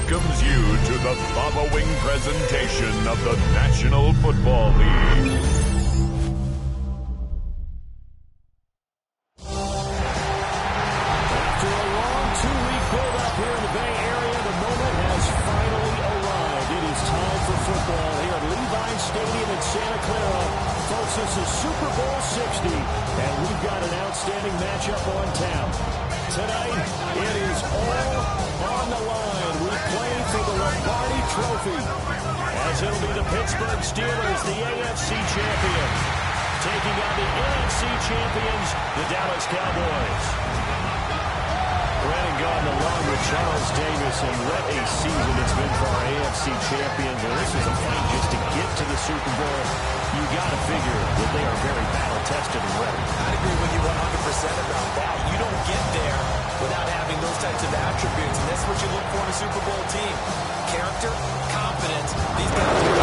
welcomes you to the following presentation of the National Football League. After a long two-week build-up here in the Bay Area, the moment has finally arrived. It is time for football here at Levi Stadium in Santa Clara. Folks, this is Super Bowl 60, and we've got an outstanding matchup on tap. Tonight, it is all on the line. We play for the Lombardi Trophy, as it'll be the Pittsburgh Steelers, the AFC champions, taking on the NFC champions, the Dallas Cowboys. Brandon Gaudin along with Charles Davis, and what a season it's been for our AFC champions. And this is a fight just to get to the Super Bowl. You got to figure that they are very battle-tested and ready. I'd agree with you 100% about that. You don't get there without having those types of attributes, and that's what you look for in a Super Bowl team. Character, confidence. These guys are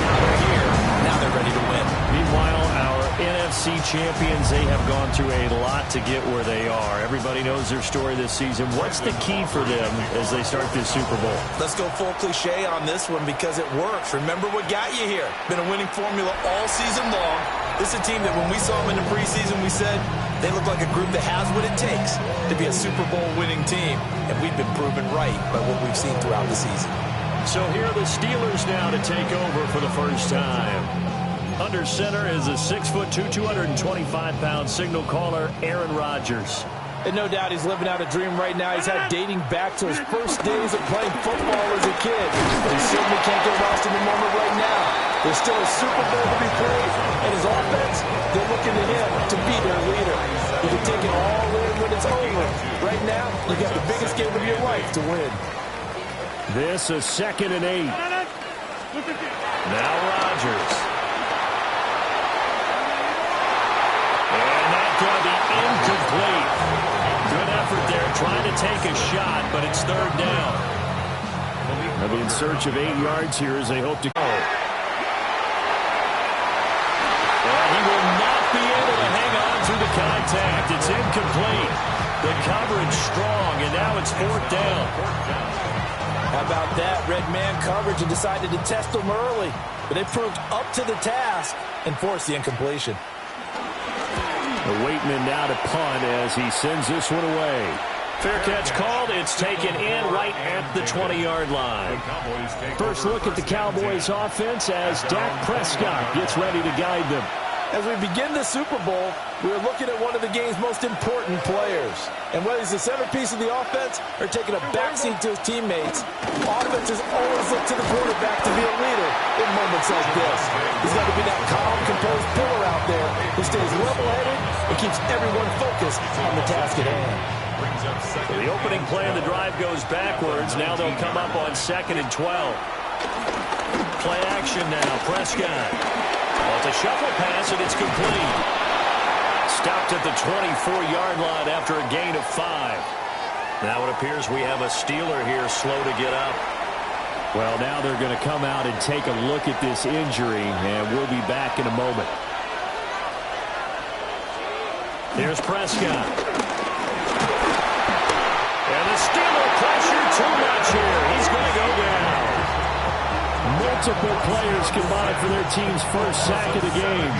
now they're here. Now they're ready to win. Meanwhile, our NFC champions, they have gone through a lot to get where they are. Everybody knows their story this season. What's the key for them as they start this Super Bowl? Let's go full cliche on this one because it works. Remember what got you here. Been a winning formula all season long. This is a team that when we saw them in the preseason, we said they look like a group that has what it takes to be a Super Bowl winning team. And we've been proven right by what we've seen throughout the season. So here are the Steelers now to take over for the first time. Under center is a 6'2", 225-pound signal caller, Aaron Rodgers. And no doubt he's living out a dream right now. He's had dating back to his first days of playing football as a kid. But he certainly can't get lost in the moment right now. There's still a Super Bowl to be played, and his offense, they're looking to him to be their leader. You can take it all in when it's over. Right now, you got the biggest game of your life to win. This is 2nd and 8. Now Rodgers. And that's going to be incomplete. Good effort there, trying to take a shot, but it's 3rd down. They'll be in search of 8 yards here as they hope to go. And he will not be able to hang on through the contact. It's incomplete. The coverage strong, and now it's 4th down. How about that? Red man coverage and decided to test them early. But they proved up to the task and forced the incompletion. The Waitman now to punt as he sends this one away. Fair catch called. It's taken in right at the 20-yard line. First look at the Cowboys offense as Dak Prescott gets ready to guide them. As we begin the Super Bowl, we're looking at one of the game's most important players. And whether he's the centerpiece of the offense or taking a backseat to his teammates, offenses always look to the quarterback to be a leader in moments like this. He's got to be that calm, composed pillar out there who stays level-headed and keeps everyone focused on the task at hand. So the opening play of the drive goes backwards. Now they'll come up on 2nd and 12. Play action now. Prescott. Well, it's a shuffle pass, and it's complete. Stopped at the 24-yard line after a gain of 5. Now it appears we have a Steeler here slow to get up. Well, now they're going to come out and take a look at this injury, and we'll be back in a moment. Here's Prescott. And the Steeler pressure too much here. He's going to go down. Multiple players combined for their team's first sack of the game.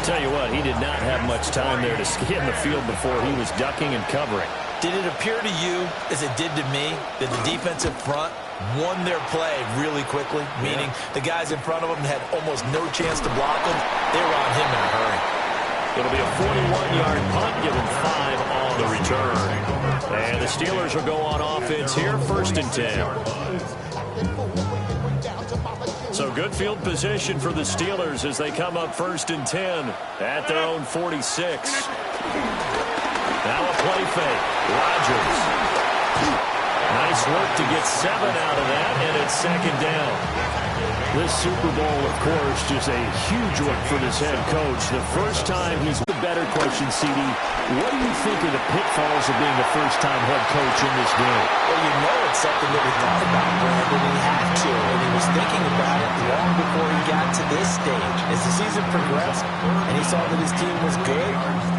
Tell you what, he did not have much time there to get in the field before he was ducking and covering. Did it appear to you, as it did to me, that the defensive front won their play really quickly? Meaning the guys in front of them had almost no chance to block him. They were on him in a hurry. It'll be a 41-yard punt, given 5 on the return. And the Steelers will go on offense here, 1st and 10. So good field position for the Steelers as they come up 1st and 10 at their own 46. Now a play fake. Rodgers. Nice work to get 7 out of that, and it's 2nd down. This Super Bowl, of course, just a huge one for this head coach. The first time he's better question, CD. What do you think are the pitfalls of being a first-time head coach in this game? Well, you know it's something that he thought about, Brandon, and he had to, and he was thinking about it long before he got to this stage. As the season progressed and he saw that his team was good,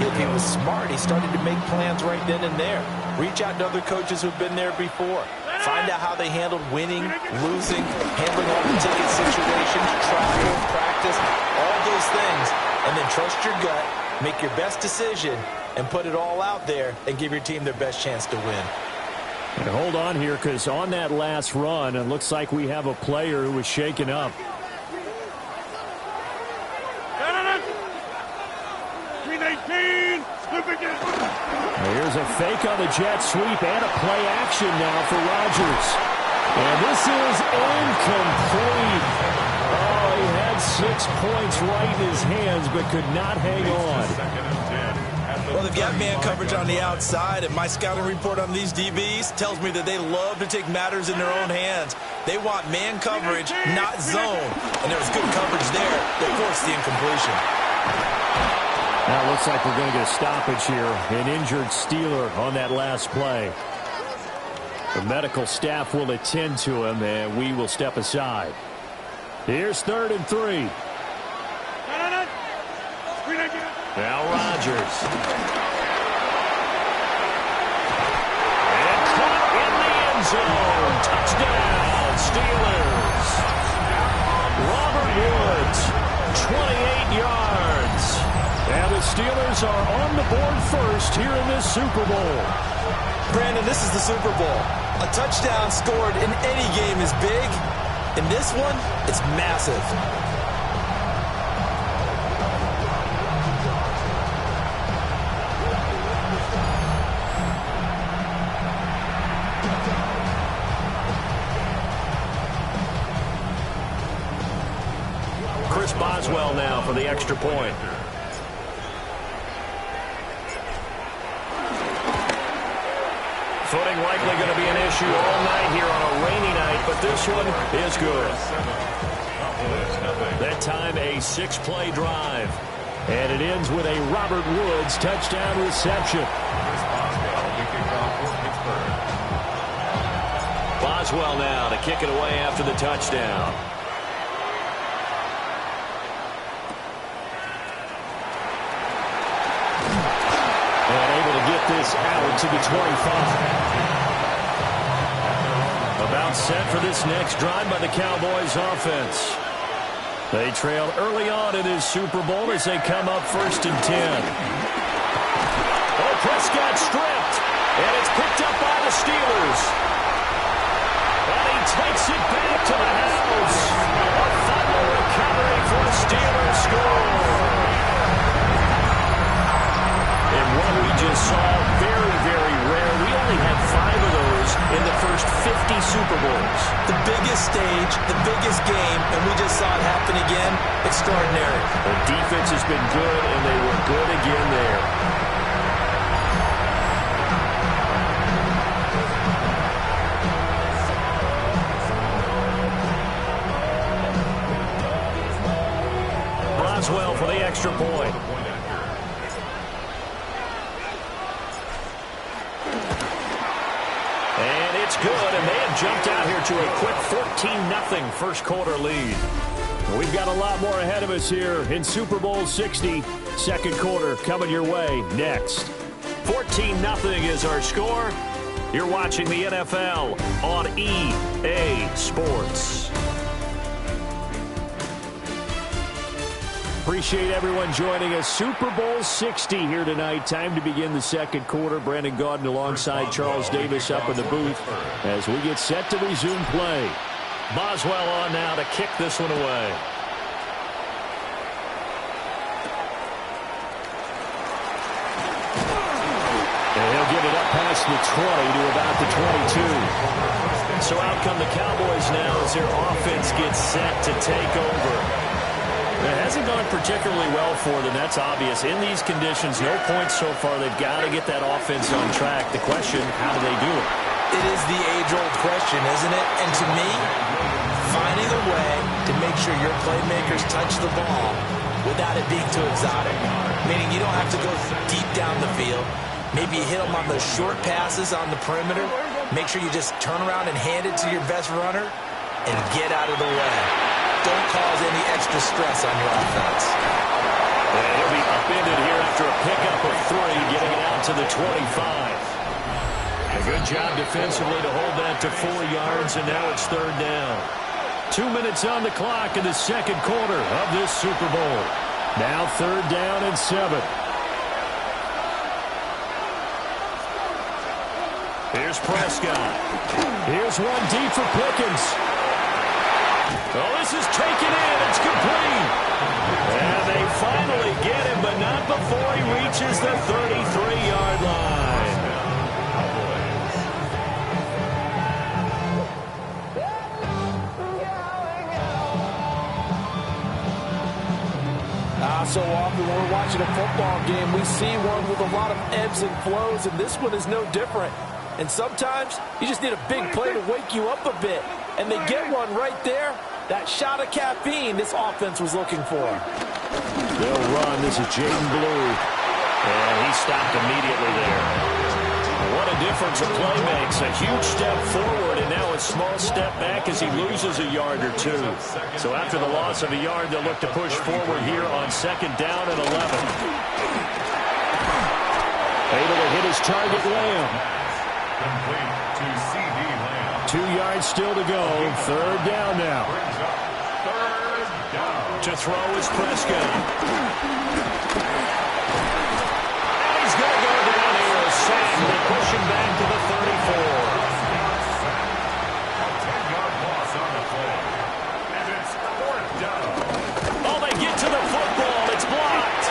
if he was smart, he started to make plans right then and there. Reach out to other coaches who've been there before. Find out how they handled winning, losing, handling all the ticket situations, travel, practice, all those things. And then trust your gut, make your best decision, and put it all out there and give your team their best chance to win. And hold on here, because on that last run, it looks like we have a player who was shaken up. Here's a fake on the jet sweep and a play action now for Rodgers. And this is incomplete. Oh, he had 6 points right in his hands but could not hang on. Well, they've got man coverage on the outside, and my scouting report on these DBs tells me that they love to take matters in their own hands. They want man coverage, not zone. And there was good coverage there that forced the incompletion. Now it looks like we're going to get a stoppage here. An injured Steeler on that last play. The medical staff will attend to him, and we will step aside. Here's 3rd and 3. Now Rodgers. And caught in the end zone. Touchdown, Steelers. Robert Woods, 28 yards. And the Steelers are on the board first here in this Super Bowl. Brandon, this is the Super Bowl. A touchdown scored in any game is big. In this one, it's massive. Chris Boswell now for the extra point. Footing likely going to be an issue all night here on a rainy night, but this one is good. That time a 6-play drive. And it ends with a Robert Woods touchdown reception. Boswell now to kick it away after the touchdown. This out to the 25. About set for this next drive by the Cowboys offense. They trailed early on in this Super Bowl as they come up 1st and 10. Oh, Prescott stripped, and it's picked up by the Steelers. And he takes it back to the house. A fumble recovery for the Steelers score. And what we just saw, very, very rare. We only had 5 of those in the first 50 Super Bowls. The biggest stage, the biggest game, and we just saw it happen again. Extraordinary. The defense has been good, and they were good again there. Boswell for the extra point. It's good, and they have jumped out here to a quick 14-0 first quarter lead. We've got a lot more ahead of us here in Super Bowl 60. Second quarter coming your way next. 14-0 is our score. You're watching the NFL on EA Sports. Appreciate everyone joining us. Super Bowl 60 here tonight. Time to begin the second quarter. Brandon Gaudin alongside Charles Davis up in the booth as we get set to resume play. Boswell on now to kick this one away. And he'll get it up past the 20 to about the 22. So out come the Cowboys now as their offense gets set to take over. It hasn't gone particularly well for them. That's obvious. In these conditions, no points so far. They've got to get that offense on track. The question, how do they do it? It is the age-old question, isn't it? And to me, finding a way to make sure your playmakers touch the ball without it being too exotic. Meaning you don't have to go deep down the field. Maybe you hit them on those short passes on the perimeter. Make sure you just turn around and hand it to your best runner and get out of the way. Don't cause any extra stress on your offense. And he'll be upended here after a pickup of 3, getting it out to the 25. A good job defensively to hold that to 4 yards, and now it's 3rd down. 2 minutes on the clock in the second quarter of this Super Bowl. Now 3rd down and 7. Here's Prescott. Here's one deep for Pickens. Oh, this is taken in. It's complete. And they finally get him, but not before he reaches the 33-yard line. So often when we're watching a football game, we see one with a lot of ebbs and flows, and this one is no different. And sometimes you just need a big play to wake you up a bit. And they get one right there. That shot of caffeine this offense was looking for. They'll run. This is Jaden Blue. And he stopped immediately there. What a difference a play makes. A huge step forward and now a small step back as he loses a yard or 2. So after the loss of a yard, they'll look to push forward here on 2nd down and 11. Able to hit his target, Lamb. Complete to C.D. Lamb. 2 yards still to go. 3rd down now. 3rd down. To throw is Prescott. And he's going to go down here. Sack. They push him back to the 34. A 10-yard loss on the play. And it's 4th down. Oh, they get to the football. It's blocked.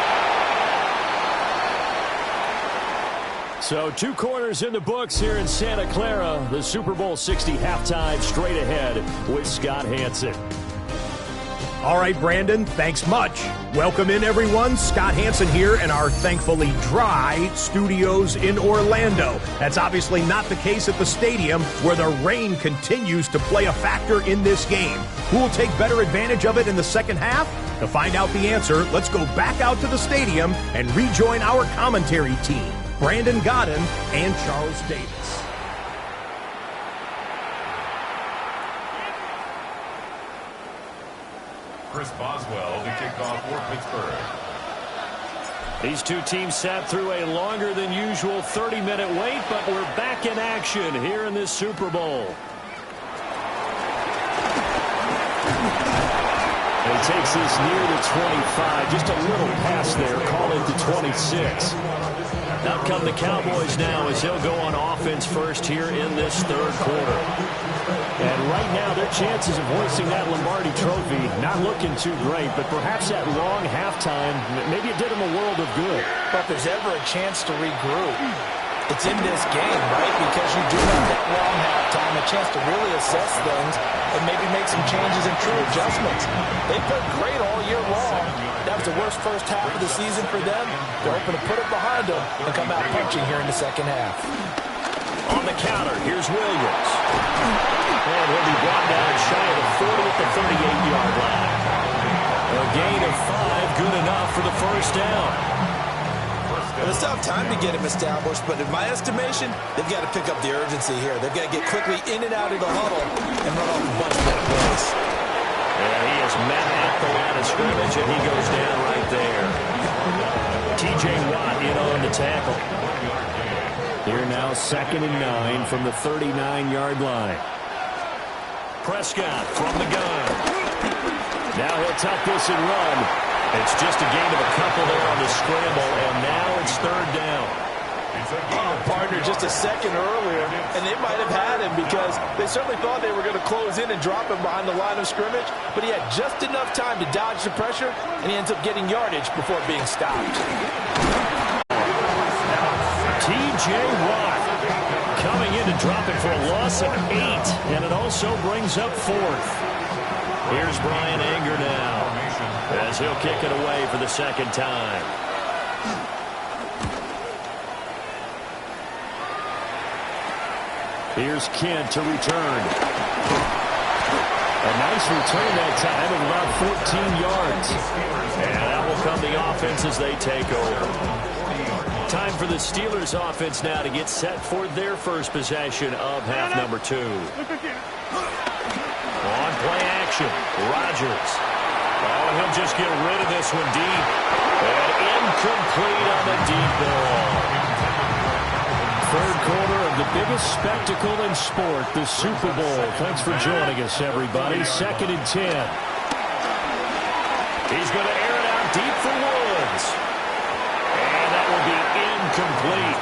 So 2 quarters in the books here in Santa Clara. The Super Bowl 60 halftime straight ahead with Scott Hanson. All right, Brandon, thanks much. Welcome in, everyone. Scott Hanson here in our thankfully dry studios in Orlando. That's obviously not the case at the stadium, where the rain continues to play a factor in this game. Who will take better advantage of it in the second half? To find out the answer, let's go back out to the stadium and rejoin our commentary team, Brandon Godden and Charles Davis. Chris Boswell to kick off for Pittsburgh. These 2 teams sat through a longer than usual 30-minute wait, but we're back in action here in this Super Bowl. He takes this near the 25. Just a little pass there. Call it the 26. Out come the Cowboys now as they'll go on offense first here in this 3rd quarter. And right now, their chances of hoisting that Lombardi trophy not looking too great, but perhaps that long halftime, maybe it did them a world of good. But if there's ever a chance to regroup, it's in this game, right? Because you do have that long halftime, a chance to really assess things and maybe make some changes and true adjustments. They played great all year long. That was the worst first half of the season for them. They're hoping to put it behind them and come out punching here in the second half. On the counter, here's Williams. And he'll be brought down shy of the 40 at the 38-yard line. A gain of 5, good enough for the first down. Well, it's tough time to get him established, but in my estimation, they've got to pick up the urgency here. They've got to get quickly in and out of the huddle and run off a bunch more plays. And he is met at the line of scrimmage, and he goes down right there. T.J. Watt in on the tackle. Here now 2nd and 9 from the 39-yard line. Prescott from the gun. Now he'll tuck this and run. It's just a gain of a couple there on the scramble, and now it's 3rd down. Partner just a second earlier, and they might have had him because they certainly thought they were going to close in and drop him behind the line of scrimmage, but he had just enough time to dodge the pressure, and he ends up getting yardage before being stopped. T.J. Watt coming in to drop it for a loss of 8, and it also brings up 4th. Here's Brian Anger now as he'll kick it away for the second time. Here's Kent to return. A nice return that time of about 14 yards. And that will come the offense as they take over. Time for the Steelers offense now to get set for their first possession of half number 2. On play action, Rodgers. Oh, and he'll just get rid of this one deep. And incomplete on the deep ball. Third quarter of the biggest spectacle in sport, the Super Bowl. Thanks for joining us, everybody. 2nd and 10. He's going to air it out deep for Woods. And that will be incomplete.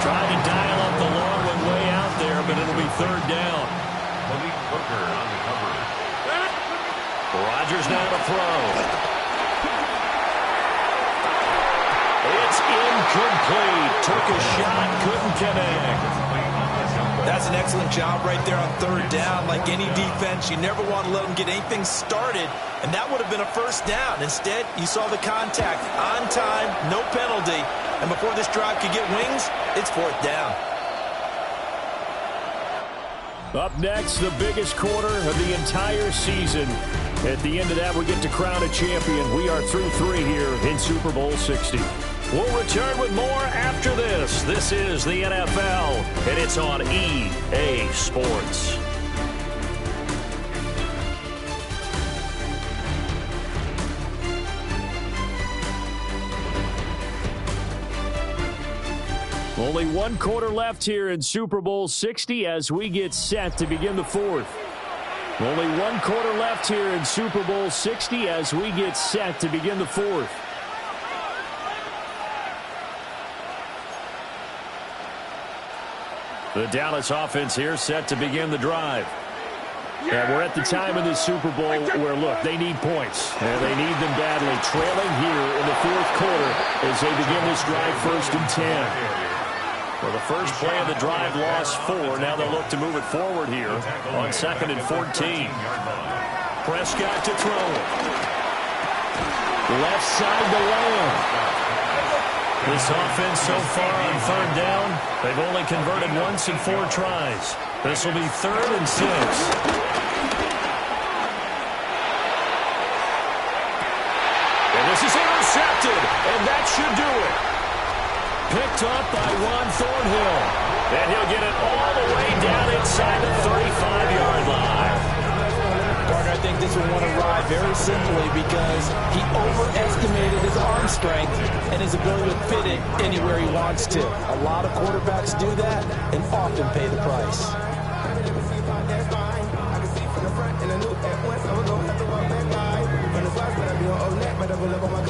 Trying to dial up the long one way out there, but it'll be 3rd down. Malik Booker on the cover. Rodgers now to throw. It's incomplete. Took a shot, couldn't connect. That's an excellent job right there on 3rd down. Like any defense, you never want to let them get anything started, and that would have been a 1st down. Instead, you saw the contact on time, no penalty, and before this drive could get wings, it's 4th down. Up next, the biggest quarter of the entire season. At the end of that, we get to crown a champion. We are through 3 here in Super Bowl 60. We'll return with more after this. This is the NFL, and it's on EA Sports. Only 1 quarter left here in Super Bowl 60 as we get set to begin the 4th. Only 1 quarter left here in Super Bowl 60 as we get set to begin the 4th. The Dallas offense here set to begin the drive. And we're at the time of this Super Bowl where, look, they need points. And they need them badly. Trailing here in the 4th quarter as they begin this drive 1st and 10. Well, the first play of the drive lost 4. Now they'll look to move it forward here on 2nd and 14. Prescott to throw. Left side to Lamb. This offense so far on 3rd down, they've only converted once in 4 tries. This will be 3rd and 6. And this is intercepted, and that should do it. Picked up by Juan Thornhill. And he'll get it all the way down inside the 35-yard line. Gardner, I think this one won a ride very simply because he overestimated his arm strength and his ability to fit it anywhere he wants to. A lot of quarterbacks do that and often pay the price.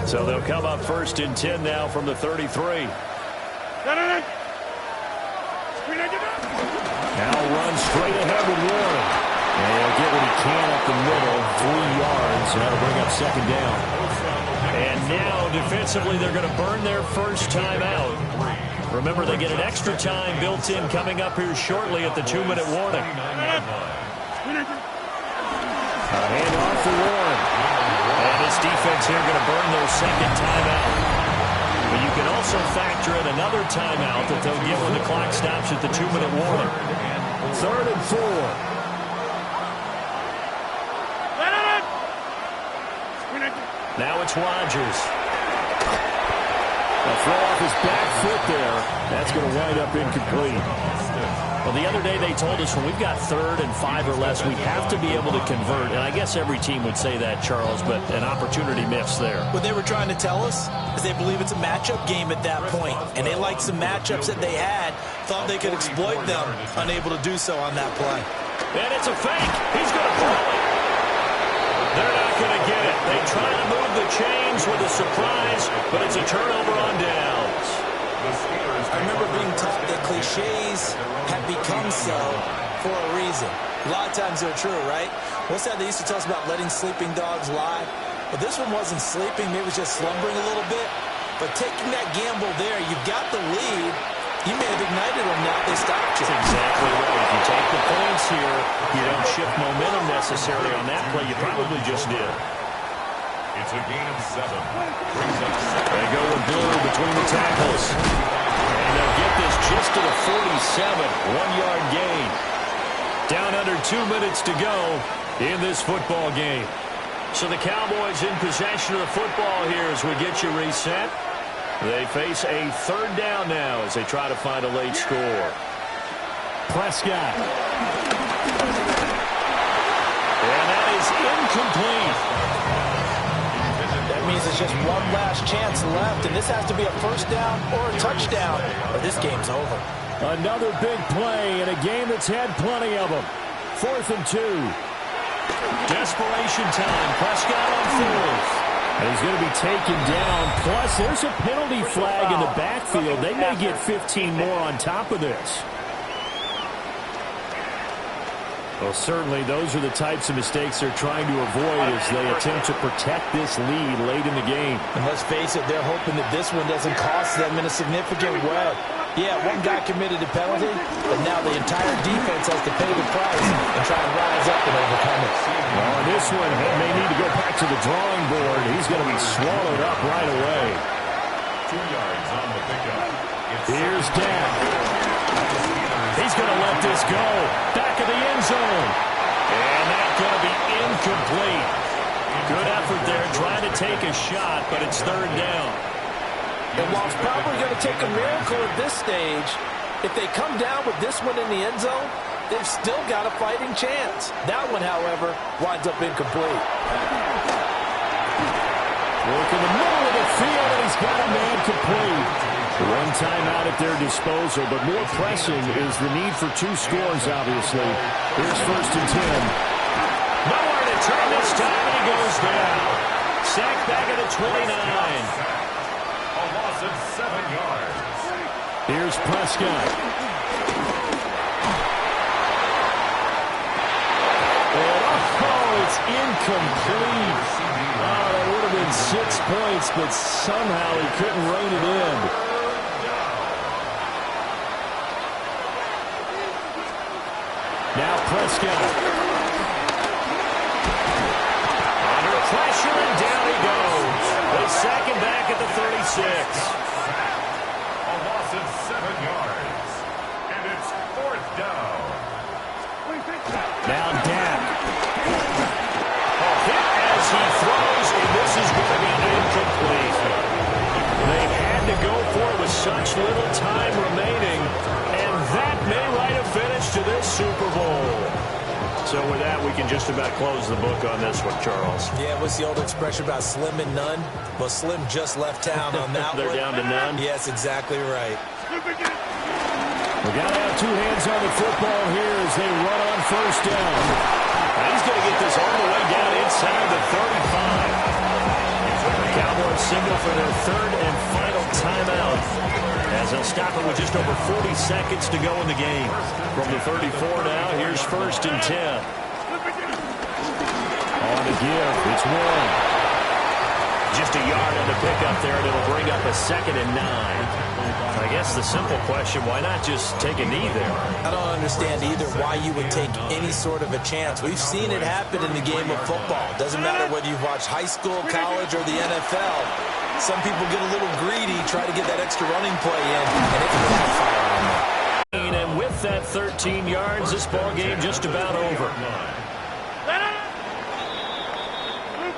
So they'll come up 1st and 10 now from the 33. Now runs straight ahead with Warren. And he'll get what he can up the middle, 3 yards, and that'll bring up 2nd down. And now, defensively, they're going to burn their first timeout. Remember, they get an extra time built in coming up here shortly at the 2-minute warning. A handoff for Warren. And this defense here going to burn their 2nd timeout. But you can also factor in another timeout that they'll get when the clock stops at the 2-minute warning. 3rd and 4. Now it's Rodgers. A throw off his back foot there. That's going to wind up incomplete. Well, the other day they told us when we've got 3rd and 5 or less, we have to be able to convert. And I guess every team would say that, Charles, but an opportunity missed there. What they were trying to tell us is they believe it's a matchup game at that point. And they liked some matchups that they had, thought they could exploit them, unable to do so on that play. And it's a fake. He's going to throw it. They're not going to get it. They try to move the chains with a surprise, but it's a turnover on downs. I remember being taught that cliches have become so for a reason. A lot of times they're true, right? What's that they used to tell us about letting sleeping dogs lie? But this one wasn't sleeping. Maybe it was just slumbering a little bit. But taking that gamble there, you've got the lead. You may have ignited them now. They stopped you. That's exactly right. If you take the points here, you don't shift momentum necessarily on that play. You probably just did. It's a gain of 7. Brings up 2nd. They go with Blue between the tackles. And they'll get this just to the 47. 1-yard gain. Down under 2 minutes to go. in this football game. So the Cowboys in possession of the football here as we get you reset. They face a third down now as they try to find a late score. Prescott. And that is incomplete. That means it's just one last chance left, and this has to be a first down or a touchdown, or this game's over. Another big play in a game that's had plenty of them. 4th and 2. Desperation time. Prescott on 4th. And he's going to be taken down. Plus, there's a penalty flag in the backfield. They may get 15 more on top of this. Well, certainly those are the types of mistakes they're trying to avoid as they attempt to protect this lead late in the game. And let's face it, they're hoping that this one doesn't cost them in a significant way. Yeah, one guy committed a penalty, but now the entire defense has to pay the price and try to rise up and overcome it. Well, on this one, he may need to go back to the drawing board. He's going to be swallowed up right away. 2 yards on the pickup. Here's Dak. He's going to let this go. Back of the end zone. And that's going to be incomplete. Good effort there trying to take a shot, but it's third down. And while it's probably going to take a miracle at this stage, if they come down with this one in the end zone, they've still got a fighting chance. That one, however, winds up incomplete. Work in the middle of the field, and he's got a man complete. One timeout at their disposal, but more pressing is the need for 2 scores, obviously. Here's 1st and 10. Nowhere to turn this time, and he goes down. Sacked back at the 29. A loss of 7 yards. Here's Prescott. Oh, it's incomplete. Oh, that would have been 6 points, but somehow he couldn't rein it in. Now Prescott. Under pressure, and down he goes. They sack him back at the 36. A loss of 7 yards. And it's 4th down. Now Dak. Hit as he throws, and this is going to be incomplete. They had to go for it with such little time remaining, and that may write a finish to this Super Bowl. So with that, we can just about close the book on this one, Charles. Yeah, what's the old expression about slim and none? Well, Slim just left town on that They're one. down to none? Yes, exactly right. We got to have 2 hands on the football here as they run on 1st down. And he's going to get this all the way down inside the 35. The Cowboys signal for their 3rd and final timeout as they'll stop it with just over 40 seconds to go in the game. From the 34 now, here's 1st and 10. On the give, it's 1. Just a yard on the pickup there, and it'll bring up a 2nd and 9. I guess the simple question, why not just take a knee there? I don't understand either why you would take any sort of a chance. We've seen it happen in the game of football. Doesn't matter whether you've watched high school, college, or the NFL. Some people get a little greedy, try to get that extra running play in, and it can backfire on them. And with that 13 yards, this ball game just about over.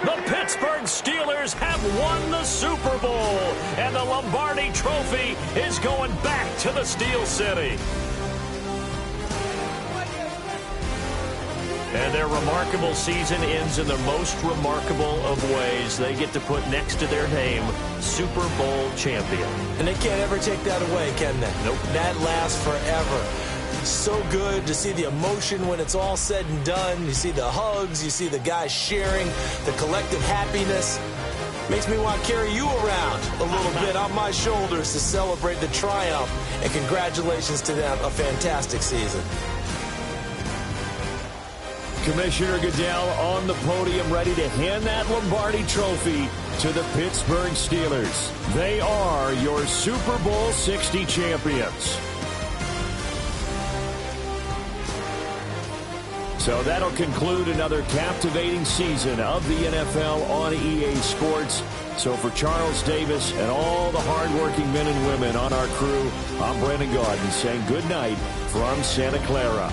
The Pittsburgh Steelers have won the Super Bowl, and the Lombardi Trophy is going back to the Steel City. And their remarkable season ends in the most remarkable of ways. They get to put next to their name, Super Bowl champion. And they can't ever take that away, can they? Nope. That lasts forever. So good to see the emotion when it's all said and done. You see the hugs, you see the guys sharing, the collective happiness. Makes me want to carry you around a little bit on my shoulders to celebrate the triumph. And congratulations to them, a fantastic season. Commissioner Goodell on the podium, ready to hand that Lombardi Trophy to the Pittsburgh Steelers. They are your Super Bowl 60 champions. So that'll conclude another captivating season of the NFL on EA Sports. So for Charles Davis and all the hardworking men and women on our crew, I'm Brandon Gaudin saying good night from Santa Clara.